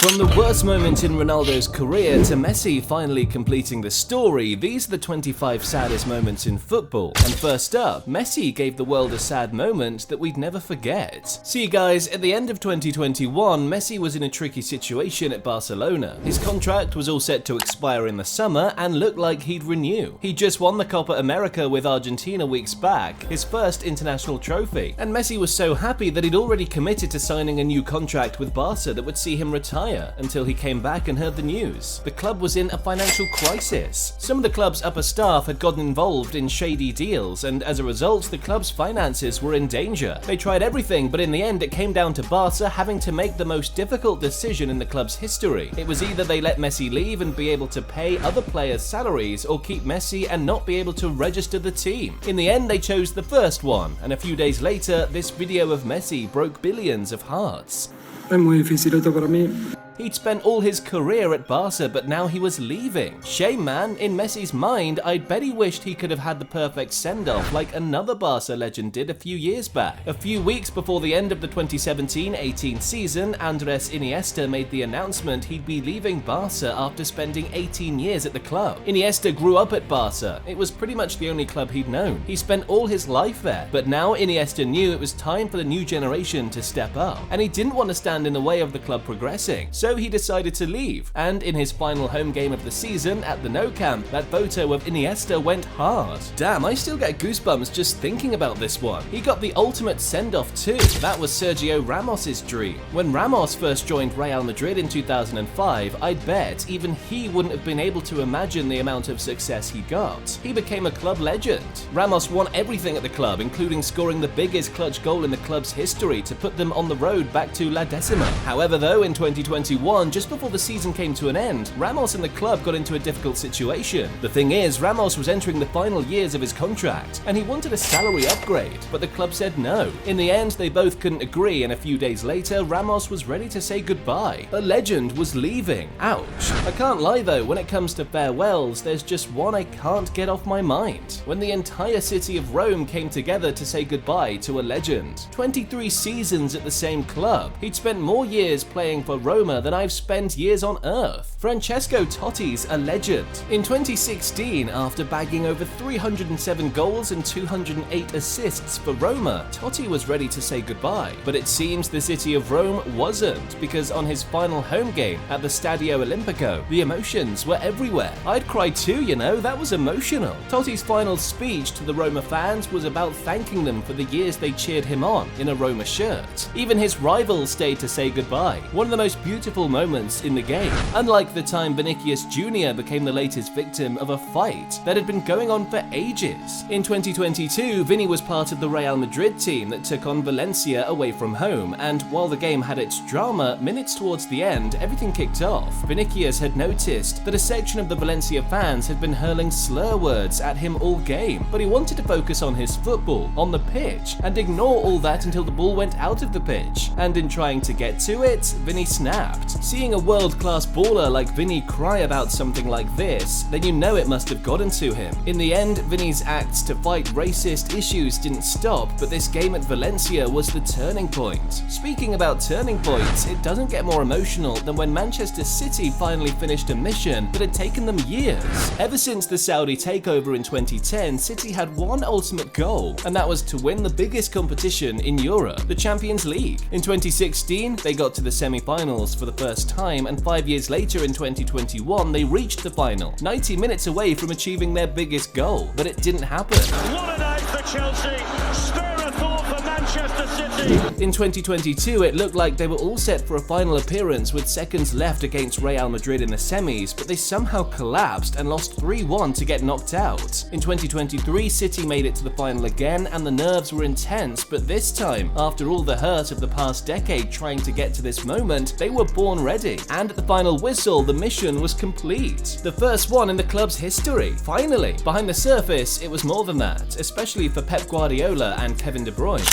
From the worst moment in Ronaldo's career to Messi finally completing the story, these are the 25 saddest moments in football. And first up, Messi gave the world a sad moment that we'd never forget. See guys, at the end of 2021, Messi was in a tricky situation at Barcelona. His contract was all set to expire in the summer and looked like he'd renew. He just won the Copa America with Argentina weeks back, his first international trophy. And Messi was so happy that he'd already committed to signing a new contract with Barca that would see him retire until he came back and heard the news. The club was in a financial crisis. Some of the club's upper staff had gotten involved in shady deals, and as a result, the club's finances were in danger. They tried everything, but in the end, it came down to Barca having to make the most difficult decision in the club's history. It was either they let Messi leave and be able to pay other players' salaries, or keep Messi and not be able to register the team. In the end, they chose the first one, and a few days later, this video of Messi broke billions of hearts. Es muy difícil esto para mí. He'd spent all his career at Barca, but now he was leaving. Shame, man. In Messi's mind, I'd bet he wished he could have had the perfect send-off like another Barca legend did a few years back. A few weeks before the end of the 2017-18 season, Andres Iniesta made the announcement he'd be leaving Barca after spending 18 years at the club. Iniesta grew up at Barca. It was pretty much the only club he'd known. He spent all his life there, but now Iniesta knew it was time for the new generation to step up, and he didn't want to stand in the way of the club progressing. So he decided to leave, and in his final home game of the season at the Nou Camp, that photo of Iniesta went hard. Damn, I still get goosebumps just thinking about this one. He got the ultimate send-off too. That was Sergio Ramos's dream. When Ramos first joined Real Madrid in 2005, I'd bet even he wouldn't have been able to imagine the amount of success he got. He became a club legend. Ramos won everything at the club, including scoring the biggest clutch goal in the club's history to put them on the road back to La Decima. However, though, in 2021, just before the season came to an end, Ramos and the club got into a difficult situation. The thing is, Ramos was entering the final years of his contract, and he wanted a salary upgrade, but the club said no. In the end, they both couldn't agree, and a few days later, Ramos was ready to say goodbye. A legend was leaving. Ouch. I can't lie though, when it comes to farewells, there's just one I can't get off my mind. When the entire city of Rome came together to say goodbye to a legend. 23 seasons at the same club. He'd spent more years playing for Roma than I've spent years on Earth. Francesco Totti's a legend. In 2016, after bagging over 307 goals and 208 assists for Roma, Totti was ready to say goodbye. But it seems the city of Rome wasn't, because on his final home game at the Stadio Olimpico, the emotions were everywhere. I'd cry too, you know, that was emotional. Totti's final speech to the Roma fans was about thanking them for the years they cheered him on in a Roma shirt. Even his rivals stayed to say goodbye. One of the most beautiful moments in the game. Unlike the time Vinicius Jr. became the latest victim of a fight that had been going on for ages. In 2022, Vinny was part of the Real Madrid team that took on Valencia away from home, and while the game had its drama, minutes towards the end, everything kicked off. Vinicius had noticed that a section of the Valencia fans had been hurling slur words at him all game, but he wanted to focus on his football, on the pitch, and ignore all that until the ball went out of the pitch. And in trying to get to it, Vinny snapped. Seeing a world-class baller like Vinny cry about something like this, then you know it must have gotten to him. In the end, Vinny's acts to fight racist issues didn't stop, but this game at Valencia was the turning point. Speaking about turning points, it doesn't get more emotional than when Manchester City finally finished a mission that had taken them years. Ever since the Saudi takeover in 2010, City had one ultimate goal, and that was to win the biggest competition in Europe, the Champions League. In 2016, they got to the semi-finals for the first time, and 5 years later in 2021, they reached the final, 90 minutes away from achieving their biggest goal, but it didn't happen. What a night for Chelsea! Stir a thought for Manchester City! In 2022, it looked like they were all set for a final appearance with seconds left against Real Madrid in the semis, but they somehow collapsed and lost 3-1 to get knocked out. In 2023, City made it to the final again, and the nerves were intense, but this time, after all the hurt of the past decade trying to get to this moment, they were born ready. And at the final whistle, the mission was complete. The first one in the club's history. Finally! Behind the surface, it was more than that, especially for Pep Guardiola and Kevin De Bruyne.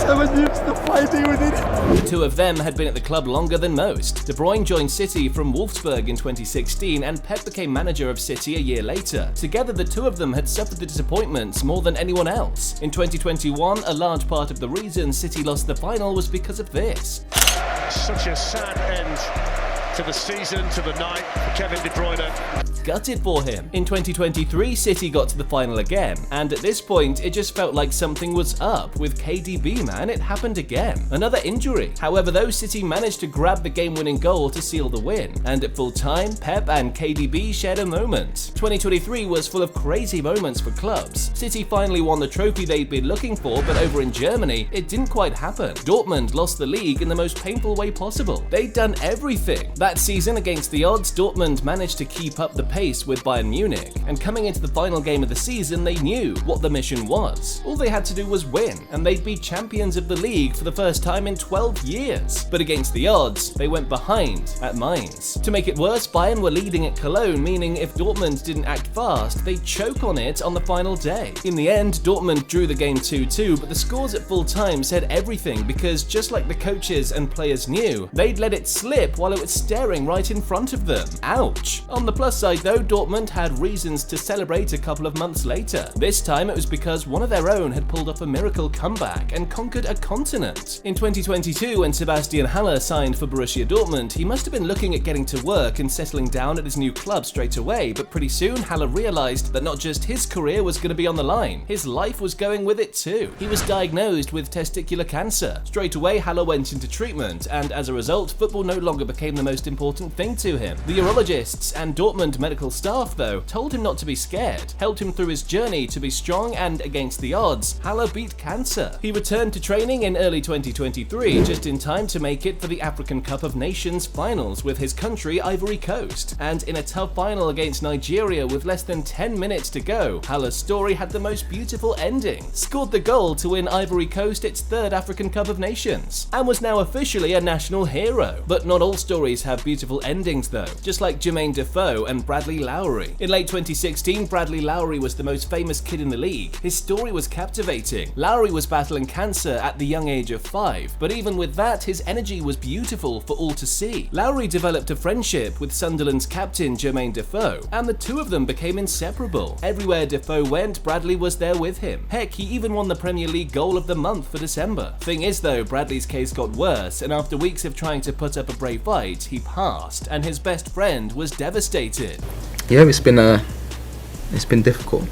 7 years to fighting with it. The two of them had been at the club longer than most. De Bruyne joined City from Wolfsburg in 2016 and Pep became manager of City a year later. Together, the two of them had suffered the disappointments more than anyone else. In 2021, a large part of the reason City lost the final was because of this. Such a sad end to the season, to the night for Kevin De Bruyne. Gutted for him. In 2023, City got to the final again, and at this point, it just felt like something was up with KDB, man. It happened again. Another injury. However, though, City managed to grab the game-winning goal to seal the win, and at full time, Pep and KDB shared a moment. 2023 was full of crazy moments for clubs. City finally won the trophy they'd been looking for, but over in Germany, it didn't quite happen. Dortmund lost the league in the most painful way possible. They'd done everything. That season, against the odds, Dortmund managed to keep up the pace with Bayern Munich, and coming into the final game of the season, they knew what the mission was. All they had to do was win, and they'd be champions of the league for the first time in 12 years. But against the odds, they went behind at Mainz. To make it worse, Bayern were leading at Cologne, meaning if Dortmund didn't act fast, they'd choke on it on the final day. In the end, Dortmund drew the game 2-2, but the scores at full time said everything because just like the coaches and players knew, they'd let it slip while it was staring right in front of them. Ouch. On the plus side though, Dortmund had reasons to celebrate a couple of months later. This time it was because one of their own had pulled off a miracle comeback and conquered a continent. In 2022, when Sebastian Haller signed for Borussia Dortmund, he must have been looking at getting to work and settling down at his new club straight away, but pretty soon Haller realized that not just his career was going to be on the line, his life was going with it too. He was diagnosed with testicular cancer. Straight away, Haller went into treatment, and as a result, football no longer became the most important thing to him. The urologists and Dortmund medical staff, though, told him not to be scared, helped him through his journey to be strong, and against the odds, Haller beat cancer. He returned to training in early 2023, just in time to make it for the African Cup of Nations finals with his country, Ivory Coast. And in a tough final against Nigeria with less than 10 minutes to go, Haller's story had the most beautiful ending. Scored the goal to win Ivory Coast its third African Cup of Nations, and was now officially a national hero. But not all stories have beautiful endings though, just like Jermaine Defoe and Bradley Lowery. In late 2016, Bradley Lowery was the most famous kid in the league. His story was captivating. Lowery was battling cancer at the young age of 5, but even with that, his energy was beautiful for all to see. Lowery developed a friendship with Sunderland's captain Jermaine Defoe, and the two of them became inseparable. Everywhere Defoe went, Bradley was there with him. Heck, he even won the Premier League Goal of the Month for December. Thing is though, Bradley's case got worse, and after weeks of trying to put up a brave fight, he passed, and his best friend was devastated. Yeah, it's been difficult.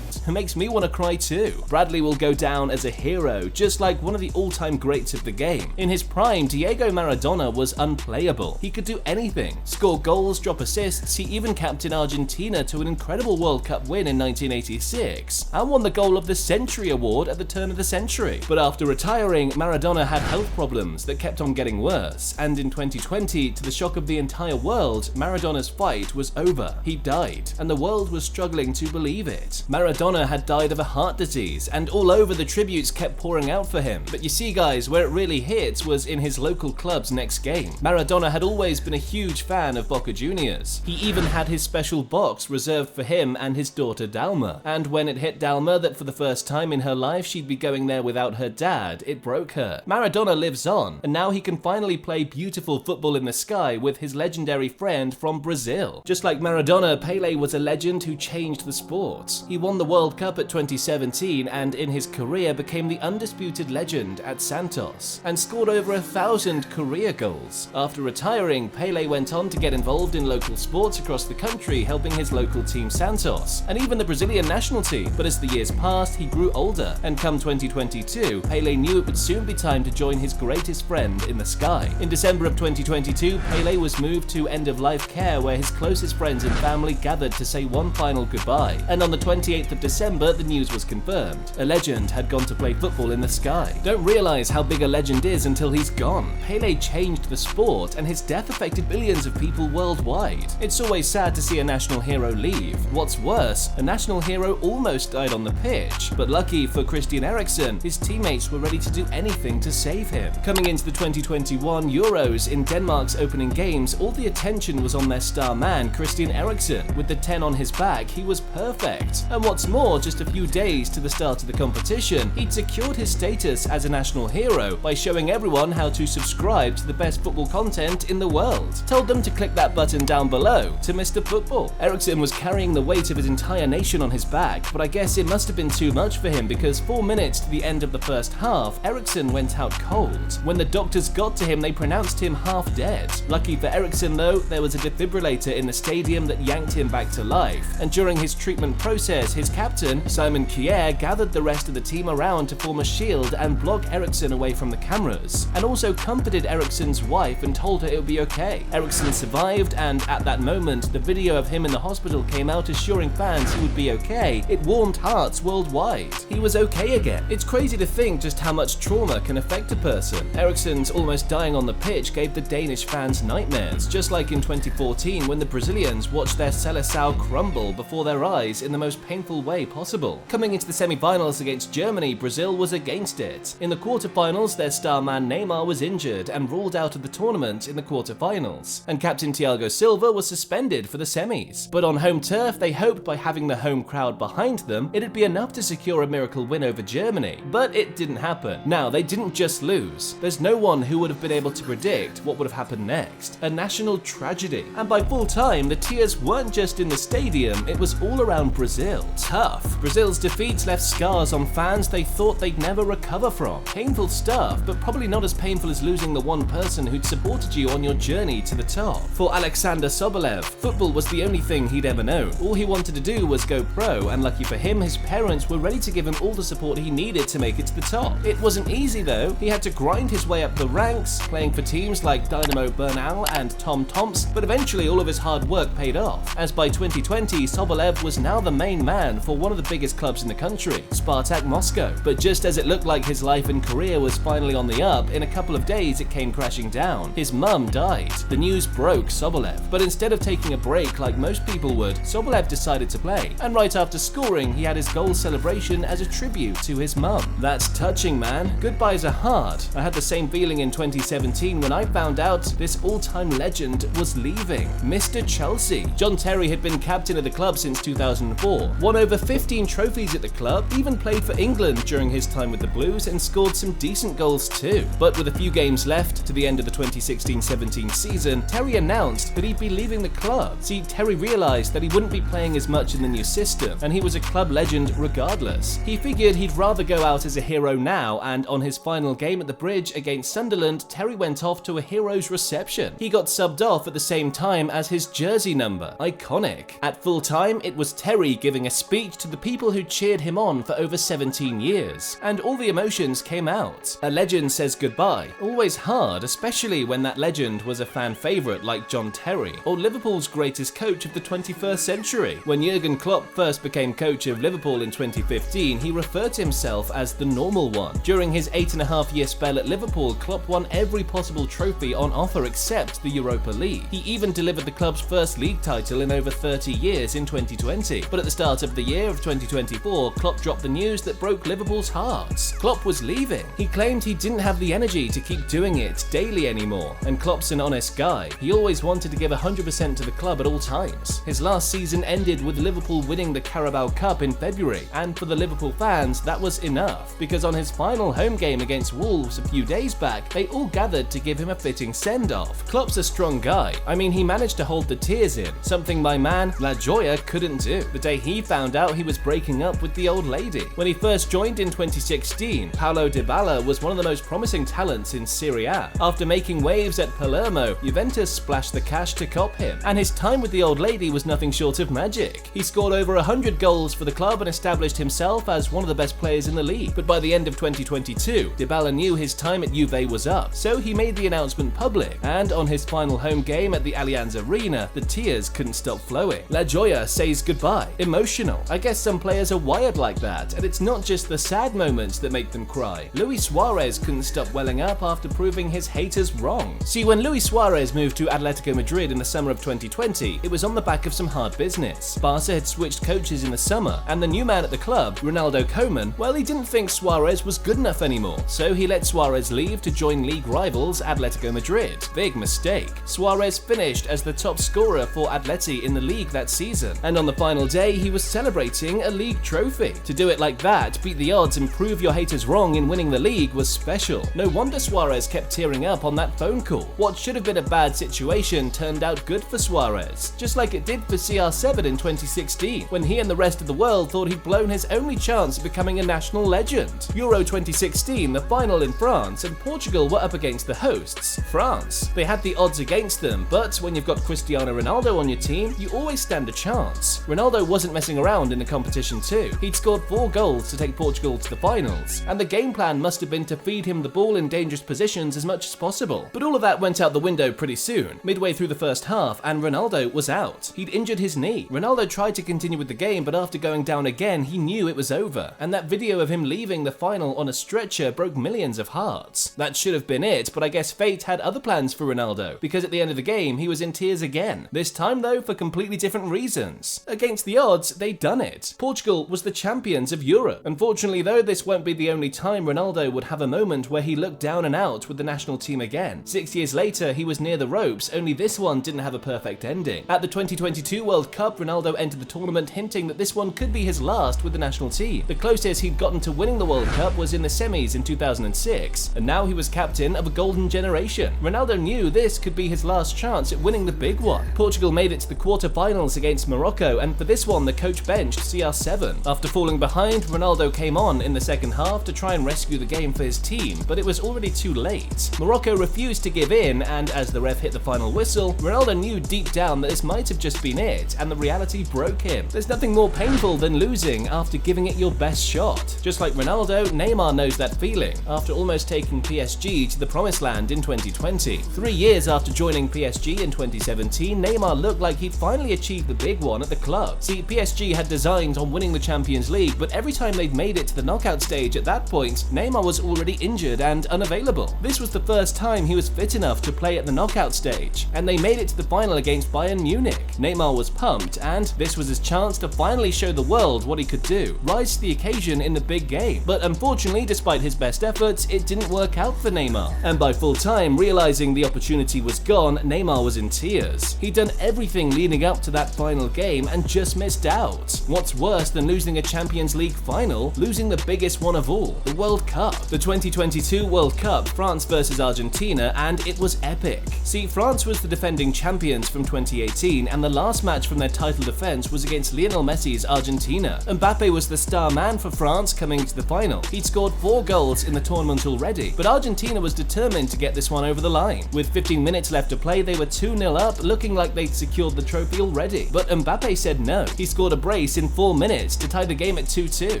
It makes me want to cry too. Bradley will go down as a hero, just like one of the all-time greats of the game. In his prime, Diego Maradona was unplayable. He could do anything. Score goals, drop assists, he even captained Argentina to an incredible World Cup win in 1986, and won the Goal of the Century award at the turn of the century. But after retiring, Maradona had health problems that kept on getting worse, and in 2020, to the shock of the entire world, Maradona's fight was over. He died, and the world was struggling to believe it. Maradona had died of a heart disease, and all over the tributes kept pouring out for him. But you see guys, where it really hit was in his local club's next game. Maradona had always been a huge fan of Boca Juniors. He even had his special box reserved for him and his daughter Dalma. And when it hit Dalma that for the first time in her life she'd be going there without her dad, it broke her. Maradona lives on, and now he can finally play beautiful football in the sky with his legendary friend from Brazil. Just like Maradona, Pele was a legend who changed the sport. He won the World Cup at 2017 and in his career became the undisputed legend at Santos and scored over 1,000 career goals. After retiring, Pele went on to get involved in local sports across the country, helping his local team Santos and even the Brazilian national team. But as the years passed, he grew older, and come 2022, Pele knew it would soon be time to join his greatest friend in the sky. In December of 2022, Pele was moved to end-of-life care where his closest friends and family gathered to say one final goodbye. And on the 28th of December, the news was confirmed. A legend had gone to play football in the sky. Don't realize how big a legend is until he's gone. Pele changed the sport, and his death affected billions of people worldwide. It's always sad to see a national hero leave. What's worse, a national hero almost died on the pitch, but lucky for Christian Eriksen, his teammates were ready to do anything to save him. Coming into the 2021 Euros, in Denmark's opening games, all the attention was on their star man, Christian Eriksen. With the 10 on his back, he was perfect. And what's more, more, just a few days to the start of the competition, he'd secured his status as a national hero by showing everyone how to subscribe to the best football content in the world. Told them to click that button down below to Mr. Football. Eriksen was carrying the weight of his entire nation on his back, but I guess it must have been too much for him because 4 minutes to the end of the first half, Eriksen went out cold. When the doctors got to him, they pronounced him half dead. Lucky for Eriksen though, there was a defibrillator in the stadium that yanked him back to life, and during his treatment process, his captain, Simon Kjær, gathered the rest of the team around to form a shield and block Eriksen away from the cameras, and also comforted Eriksen's wife and told her it would be okay. Eriksen survived, and at that moment, the video of him in the hospital came out assuring fans he would be okay. It warmed hearts worldwide. He was okay again. It's crazy to think just how much trauma can affect a person. Eriksen's almost dying on the pitch gave the Danish fans nightmares, just like in 2014 when the Brazilians watched their Seleção crumble before their eyes in the most painful way possible. Coming into the semi-finals against Germany, Brazil was against it. In the quarter-finals, their star man Neymar was injured and ruled out of the tournament in the quarter-finals, and captain Thiago Silva was suspended for the semis. But on home turf, they hoped by having the home crowd behind them, it'd be enough to secure a miracle win over Germany. But it didn't happen. Now, they didn't just lose. There's no one who would have been able to predict what would have happened next. A national tragedy. And by full time, the tears weren't just in the stadium, it was all around Brazil. Tough. Brazil's defeats left scars on fans they thought they'd never recover from. Painful stuff, but probably not as painful as losing the one person who'd supported you on your journey to the top. For Alexander Sobolev, football was the only thing he'd ever known. All he wanted to do was go pro, and lucky for him, his parents were ready to give him all the support he needed to make it to the top. It wasn't easy though. He had to grind his way up the ranks, playing for teams like Dynamo Bernal and Tom Tomsk, but eventually all of his hard work paid off, as by 2020, Sobolev was now the main man for one of the biggest clubs in the country, Spartak Moscow. But just as it looked like his life and career was finally on the up, in a couple of days it came crashing down. His mum died. The news broke Sobolev, but instead of taking a break like most people would, Sobolev decided to play, and right after scoring, he had his goal celebration as a tribute to his mum. That's touching, man. Goodbyes are hard. I had the same feeling in 2017 when I found out this all-time legend was leaving. Mr. Chelsea. John Terry had been captain of the club since 2004, won over 15 trophies at the club, even played for England during his time with the Blues and scored some decent goals too. But with a few games left to the end of the 2016-17 season, Terry announced that he'd be leaving the club. See, Terry realised that he wouldn't be playing as much in the new system, and he was a club legend regardless. He figured he'd rather go out as a hero now, and on his final game at the Bridge against Sunderland, Terry went off to a hero's reception. He got subbed off at the same time as his jersey number. Iconic. At full time, it was Terry giving a speech to the people who cheered him on for over 17 years, and all the emotions came out. A legend says goodbye. Always hard, especially when that legend was a fan favourite like John Terry, or Liverpool's greatest coach of the 21st century. When Jurgen Klopp first became coach of Liverpool in 2015, he referred to himself as the normal one. During his 8.5-year spell at Liverpool, Klopp won every possible trophy on offer except the Europa League. He even delivered the club's first league title in over 30 years in 2020. But at the start of the year of 2024, Klopp dropped the news that broke Liverpool's hearts. Klopp was leaving. He claimed he didn't have the energy to keep doing it daily anymore. And Klopp's an honest guy. He always wanted to give 100% to the club at all times. His last season ended with Liverpool winning the Carabao Cup in February, and for the Liverpool fans, that was enough, because on his final home game against Wolves a few days back, they all gathered to give him a fitting send-off. Klopp's a strong guy. I mean, he managed to hold the tears in, something my man La Joya couldn't do, the day he found out he was breaking up with the old lady. When he first joined in 2016, Paulo Dybala was one of the most promising talents in Serie A. After making waves at Palermo, Juventus splashed the cash to cop him, and his time with the old lady was nothing short of magic. He scored over 100 goals for the club and established himself as one of the best players in the league. But by the end of 2022, Dybala knew his time at Juve was up, so he made the announcement public, and on his final home game at the Allianz Arena, the tears couldn't stop flowing. La Joya says goodbye. Emotional. I guess some players are wired like that, and it's not just the sad moments that make them cry. Luis Suarez couldn't stop welling up after proving his haters wrong. See, when Luis Suarez moved to Atletico Madrid in the summer of 2020, it was on the back of some hard business. Barca had switched coaches in the summer, and the new man at the club, Ronaldo Koeman, well, he didn't think Suarez was good enough anymore, so he let Suarez leave to join league rivals Atletico Madrid. Big mistake. Suarez finished as the top scorer for Atleti in the league that season, and on the final day he was celebrating celebrating a league trophy. To do it like that, beat the odds and prove your haters wrong in winning the league was special. No wonder Suarez kept tearing up on that phone call. What should have been a bad situation turned out good for Suarez, just like it did for CR7 in 2016, when he and the rest of the world thought he'd blown his only chance of becoming a national legend. Euro 2016, the final in France, and Portugal were up against the hosts, France. They had the odds against them, but when you've got Cristiano Ronaldo on your team, you always stand a chance. Ronaldo wasn't messing around in the competition too. He'd scored 4 goals to take Portugal to the finals, and the game plan must have been to feed him the ball in dangerous positions as much as possible. But all of that went out the window pretty soon, midway through the first half, and Ronaldo was out. He'd injured his knee. Ronaldo tried to continue with the game, but after going down again, he knew it was over, and that video of him leaving the final on a stretcher broke millions of hearts. That should have been it, but I guess fate had other plans for Ronaldo, because at the end of the game, he was in tears again. This time though, for completely different reasons. Against the odds, they'd done it. Portugal was the champions of Europe. Unfortunately though, this won't be the only time Ronaldo would have a moment where he looked down and out with the national team again. 6 years later, he was near the ropes, only this one didn't have a perfect ending. At the 2022 World Cup, Ronaldo entered the tournament hinting that this one could be his last with the national team. The closest he'd gotten to winning the World Cup was in the semis in 2006, and now he was captain of a golden generation. Ronaldo knew this could be his last chance at winning the big one. Portugal made it to the quarter-finals against Morocco, and for this one the coach benched CR7. After falling behind, Ronaldo came on in the second half to try and rescue the game for his team, but it was already too late. Morocco refused to give in, and as the ref hit the final whistle, Ronaldo knew deep down that this might have just been it, and the reality broke him. There's nothing more painful than losing after giving it your best shot. Just like Ronaldo, Neymar knows that feeling, after almost taking PSG to the promised land in 2020. 3 years after joining PSG in 2017, Neymar looked like he'd finally achieved the big one at the club. See, PSG had designs on winning the Champions League, but every time they'd made it to the knockout stage at that point, Neymar was already injured and unavailable. This was the first time he was fit enough to play at the knockout stage, and they made it to the final against Bayern Munich. Neymar was pumped, and this was his chance to finally show the world what he could do, rise to the occasion in the big game. But unfortunately, despite his best efforts, it didn't work out for Neymar. And by full time, realizing the opportunity was gone, Neymar was in tears. He'd done everything leading up to that final game and just missed out. What's worse than losing a Champions League final? Losing the biggest one of all, the World Cup. The 2022 World Cup, France versus Argentina, and it was epic. See, France was the defending champions from 2018, and the last match from their title defense was against Lionel Messi's Argentina. Mbappe was the star man for France coming to the final. He'd scored 4 goals in the tournament already, but Argentina was determined to get this one over the line. With 15 minutes left to play, they were 2-0 up, looking like they'd secured the trophy already. But Mbappe said no. He scored a brace in 4 minutes to tie the game at 2-2.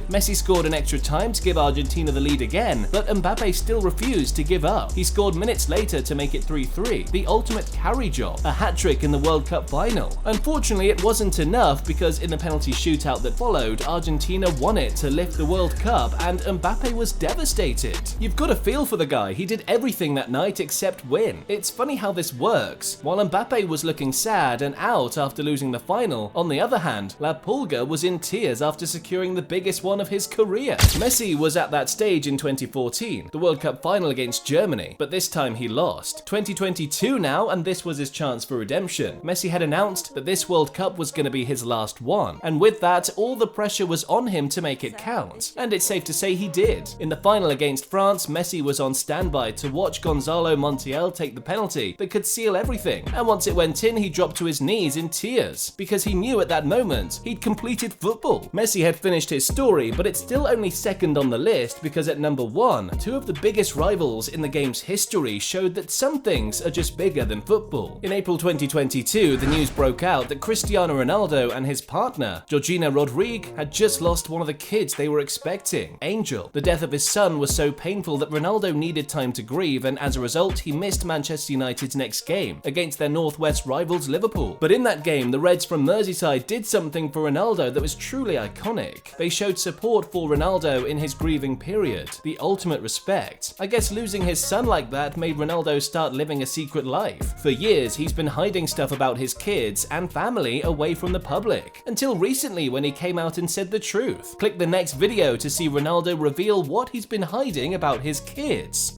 Messi scored an extra time to give Argentina the lead again, but Mbappe still refused to give up. He scored minutes later to make it 3-3, the ultimate carry job, a hat-trick in the World Cup final. Unfortunately, it wasn't enough because in the penalty shootout that followed, Argentina won it to lift the World Cup, and Mbappe was devastated. You've got to feel for the guy. He did everything that night except win. It's funny how this works. While Mbappe was looking sad and out after losing the final, on the other hand, La Pulga was in tears after securing the biggest one of his career. Messi was at that stage in 2014, the World Cup final against Germany, but this time he lost. 2022 now, and this was his chance for redemption. Messi had announced that this World Cup was going to be his last one, and with that, all the pressure was on him to make it count, and it's safe to say he did. In the final against France, Messi was on standby to watch Gonzalo Montiel take the penalty that could seal everything, and once it went in, he dropped to his knees in tears, because he knew at that moment he'd completed football. Messi had finished his story, but it's still only second on the list because at number 1, 2 of the biggest rivals in the game's history showed that some things are just bigger than football. In April 2022, the news broke out that Cristiano Ronaldo and his partner, Georgina Rodrigue, had just lost one of the kids they were expecting, Angel. The death of his son was so painful that Ronaldo needed time to grieve, and as a result, he missed Manchester United's next game against their northwest rivals Liverpool. But in that game, the Reds from Merseyside did something for Ronaldo that was truly iconic. They showed support for Ronaldo in his grieving period, the ultimate respect. I guess losing his son like that made Ronaldo start living a secret life. For years, he's been hiding stuff about his kids and family away from the public, until recently when he came out and said the truth. Click the next video to see Ronaldo reveal what he's been hiding about his kids.